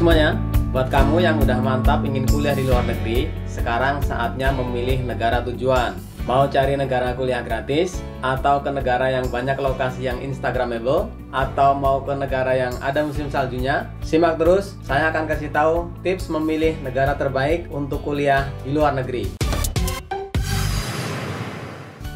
semuanya, buat kamu yang udah mantap ingin kuliah di luar negeri, sekarang saatnya memilih negara tujuan. Mau cari negara kuliah gratis, atau ke negara yang banyak lokasi yang instagramable, atau mau ke negara yang ada musim saljunya? Simak terus, saya akan kasih tahu tips memilih negara terbaik untuk kuliah di luar negeri.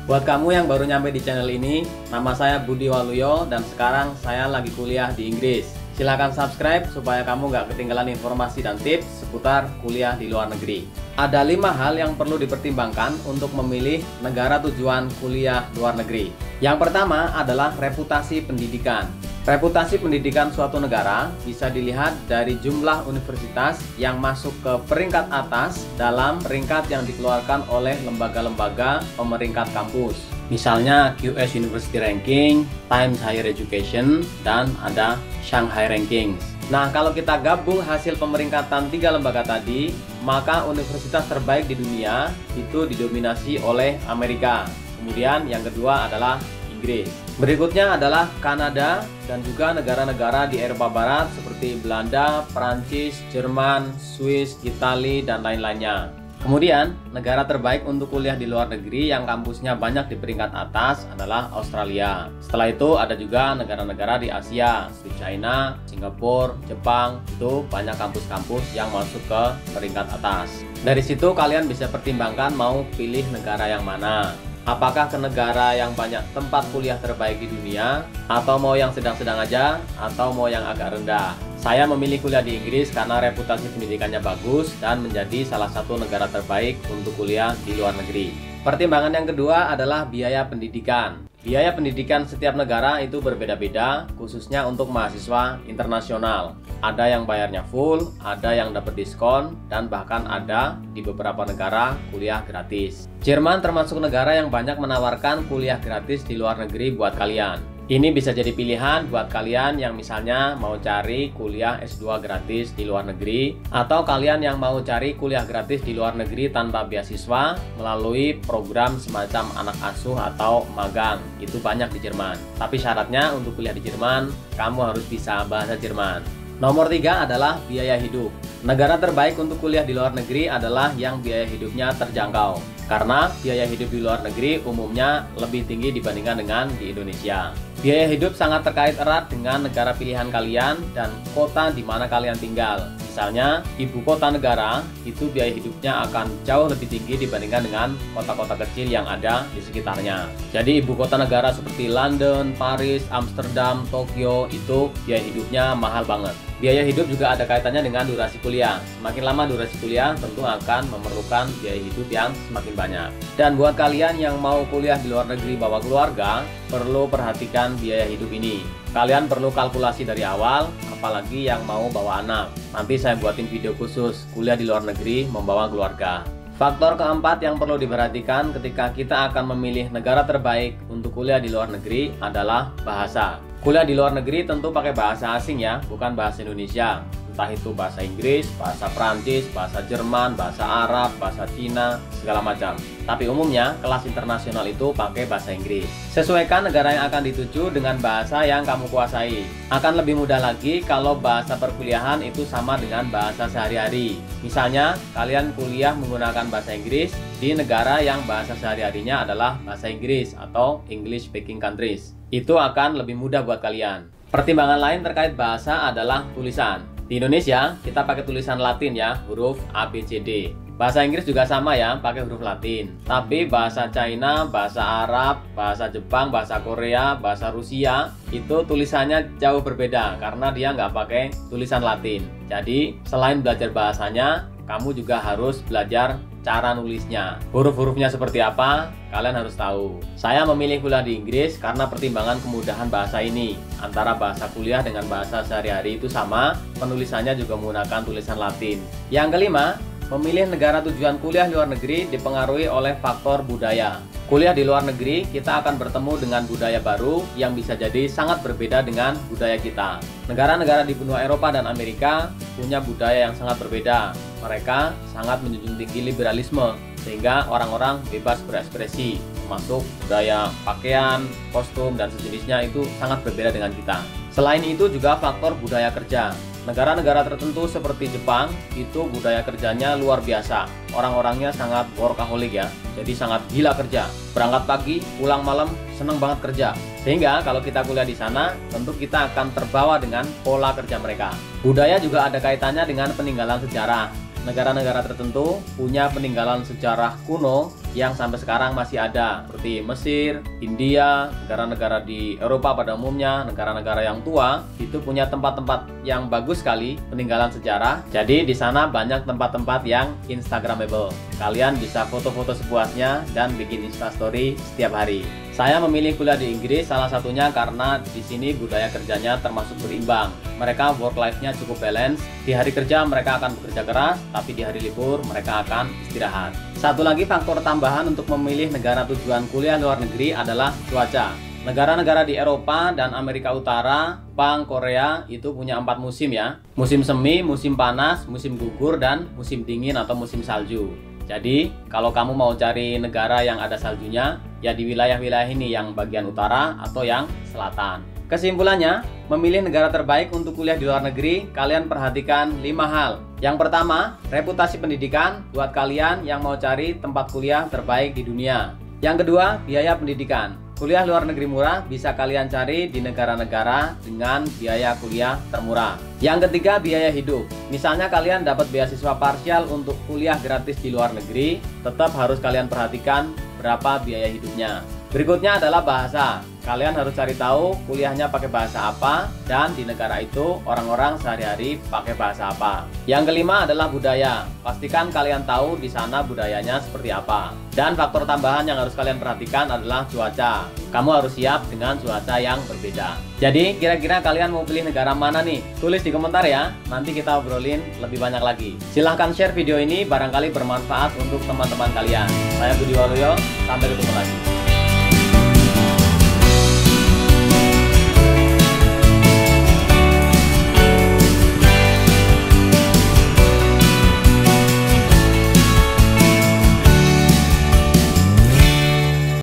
Buat kamu yang baru nyampe di channel ini, nama saya Budi Waluyo dan sekarang saya lagi kuliah di Inggris. Silahkan subscribe supaya kamu nggak ketinggalan informasi dan tips seputar kuliah di luar negeri. Ada 5 hal yang perlu dipertimbangkan untuk memilih negara tujuan kuliah luar negeri. Yang pertama adalah reputasi pendidikan. Reputasi pendidikan suatu negara bisa dilihat dari jumlah universitas yang masuk ke peringkat atas dalam peringkat yang dikeluarkan oleh lembaga-lembaga pemeringkat kampus. Misalnya QS University Ranking, Times Higher Education, dan ada Shanghai Rankings. Nah, kalau kita gabung hasil pemeringkatan 3 lembaga tadi, maka universitas terbaik di dunia itu didominasi oleh Amerika. Kemudian yang kedua adalah Inggris. Berikutnya adalah Kanada dan juga negara-negara di Eropa Barat seperti Belanda, Prancis, Jerman, Swiss, Italia, dan lain-lainnya. Kemudian, negara terbaik untuk kuliah di luar negeri yang kampusnya banyak di peringkat atas adalah Australia. Setelah itu ada juga negara-negara di Asia, seperti China, Singapura, Jepang. Itu banyak kampus-kampus yang masuk ke peringkat atas. Dari situ kalian bisa pertimbangkan mau pilih negara yang mana. Apakah ke negara yang banyak tempat kuliah terbaik di dunia, atau mau yang sedang-sedang aja, atau mau yang agak rendah. Saya memilih kuliah di Inggris karena reputasi pendidikannya bagus dan menjadi salah satu negara terbaik untuk kuliah di luar negeri. Pertimbangan yang kedua adalah biaya pendidikan. Biaya pendidikan setiap negara itu berbeda-beda, khususnya untuk mahasiswa internasional. Ada yang bayarnya full, ada yang dapat diskon, dan bahkan ada di beberapa negara kuliah gratis. Jerman termasuk negara yang banyak menawarkan kuliah gratis di luar negeri buat kalian. Ini bisa jadi pilihan buat kalian yang misalnya mau cari kuliah S2 gratis di luar negeri, atau kalian yang mau cari kuliah gratis di luar negeri tanpa beasiswa melalui program semacam anak asuh atau magang. Itu banyak di Jerman. Tapi syaratnya untuk kuliah di Jerman, kamu harus bisa bahasa Jerman. Nomor 3 adalah biaya hidup. Negara terbaik untuk kuliah di luar negeri adalah yang biaya hidupnya terjangkau. Karena biaya hidup di luar negeri umumnya lebih tinggi dibandingkan dengan di Indonesia. Biaya hidup sangat terkait erat dengan negara pilihan kalian dan kota di mana kalian tinggal. Misalnya, ibu kota negara itu biaya hidupnya akan jauh lebih tinggi dibandingkan dengan kota-kota kecil yang ada di sekitarnya. Jadi ibu kota negara seperti London, Paris, Amsterdam, Tokyo itu biaya hidupnya mahal banget. Biaya hidup juga ada kaitannya dengan durasi kuliah. Semakin lama durasi kuliah tentu akan memerlukan biaya hidup yang semakin banyak. Dan buat kalian yang mau kuliah di luar negeri bawa keluarga, perlu perhatikan biaya hidup ini. Kalian perlu kalkulasi dari awal, apalagi yang mau bawa anak. Nanti saya buatin video khusus kuliah di luar negeri membawa keluarga. Faktor keempat yang perlu diperhatikan ketika kita akan memilih negara terbaik untuk kuliah di luar negeri adalah bahasa. Kuliah di luar negeri tentu pakai bahasa asing ya, bukan bahasa Indonesia. Entah itu bahasa Inggris, bahasa Prancis, bahasa Jerman, bahasa Arab, bahasa Cina, segala macam. Tapi umumnya kelas internasional itu pakai bahasa Inggris. Sesuaikan negara yang akan dituju dengan bahasa yang kamu kuasai. Akan lebih mudah lagi kalau bahasa perkuliahan itu sama dengan bahasa sehari-hari. Misalnya, kalian kuliah menggunakan bahasa Inggris di negara yang bahasa sehari-harinya adalah bahasa Inggris atau English speaking countries. Itu akan lebih mudah buat kalian. Pertimbangan lain terkait bahasa adalah tulisan. Di Indonesia, kita pakai tulisan Latin ya, huruf A, B, C, D. Bahasa Inggris juga sama ya, pakai huruf Latin. Tapi bahasa China, bahasa Arab, bahasa Jepang, bahasa Korea, bahasa Rusia, itu tulisannya jauh berbeda karena dia nggak pakai tulisan Latin. Jadi, selain belajar bahasanya, kamu juga harus belajar cara nulisnya. Huruf-hurufnya seperti apa, kalian harus tahu. Saya memilih kuliah di Inggris karena pertimbangan kemudahan bahasa ini. Antara bahasa kuliah dengan bahasa sehari-hari itu sama, penulisannya juga menggunakan tulisan Latin. Yang kelima, memilih negara tujuan kuliah luar negeri dipengaruhi oleh faktor budaya. Kuliah di luar negeri, kita akan bertemu dengan budaya baru yang bisa jadi sangat berbeda dengan budaya kita. Negara-negara di benua Eropa dan Amerika punya budaya yang sangat berbeda. Mereka sangat menjunjung tinggi liberalisme, sehingga orang-orang bebas berekspresi, termasuk budaya pakaian, kostum, dan sejenisnya itu sangat berbeda dengan kita. Selain itu juga faktor budaya kerja. Negara-negara tertentu seperti Jepang itu budaya kerjanya luar biasa. Orang-orangnya sangat workaholic ya, jadi sangat gila kerja. Berangkat pagi, pulang malam, seneng banget kerja. Sehingga kalau kita kuliah di sana, tentu kita akan terbawa dengan pola kerja mereka. Budaya juga ada kaitannya dengan peninggalan sejarah. Negara-negara tertentu punya peninggalan sejarah kuno yang sampai sekarang masih ada, seperti Mesir, India, negara-negara di Eropa pada umumnya, negara-negara yang tua itu punya tempat-tempat yang bagus sekali peninggalan sejarah. Jadi di sana banyak tempat-tempat yang instagramable. Kalian bisa foto-foto sepuasnya dan bikin instastory setiap hari. Saya memilih kuliah di Inggris salah satunya karena di sini budaya kerjanya termasuk berimbang. Mereka work life-nya cukup balance. Di hari kerja mereka akan bekerja keras, tapi di hari libur mereka akan istirahat. Satu lagi faktor tambahan untuk memilih negara tujuan kuliah luar negeri adalah cuaca. Negara-negara di Eropa dan Amerika Utara, Jepang, Korea itu punya 4 musim ya. Musim semi, musim panas, musim gugur, dan musim dingin atau musim salju. Jadi, kalau kamu mau cari negara yang ada saljunya, ya di wilayah-wilayah ini yang bagian utara atau yang selatan. Kesimpulannya, memilih negara terbaik untuk kuliah di luar negeri, kalian perhatikan 5 hal. Yang pertama, reputasi pendidikan buat kalian yang mau cari tempat kuliah terbaik di dunia. Yang kedua, biaya pendidikan. Kuliah luar negeri murah bisa kalian cari di negara-negara dengan biaya kuliah termurah. Yang ketiga, biaya hidup. Misalnya kalian dapat beasiswa parsial untuk kuliah gratis di luar negeri, tetap harus kalian perhatikan berapa biaya hidupnya. Berikutnya adalah bahasa. Kalian harus cari tahu kuliahnya pakai bahasa apa dan di negara itu orang-orang sehari-hari pakai bahasa apa. Yang kelima adalah budaya. Pastikan kalian tahu di sana budayanya seperti apa. Dan faktor tambahan yang harus kalian perhatikan adalah cuaca. Kamu harus siap dengan cuaca yang berbeda. Jadi kira-kira kalian mau pilih negara mana nih? Tulis di komentar ya, nanti kita obrolin lebih banyak lagi. Silahkan share video ini, barangkali bermanfaat untuk teman-teman kalian. Saya Budi Waluyo, sampai ketemu lagi.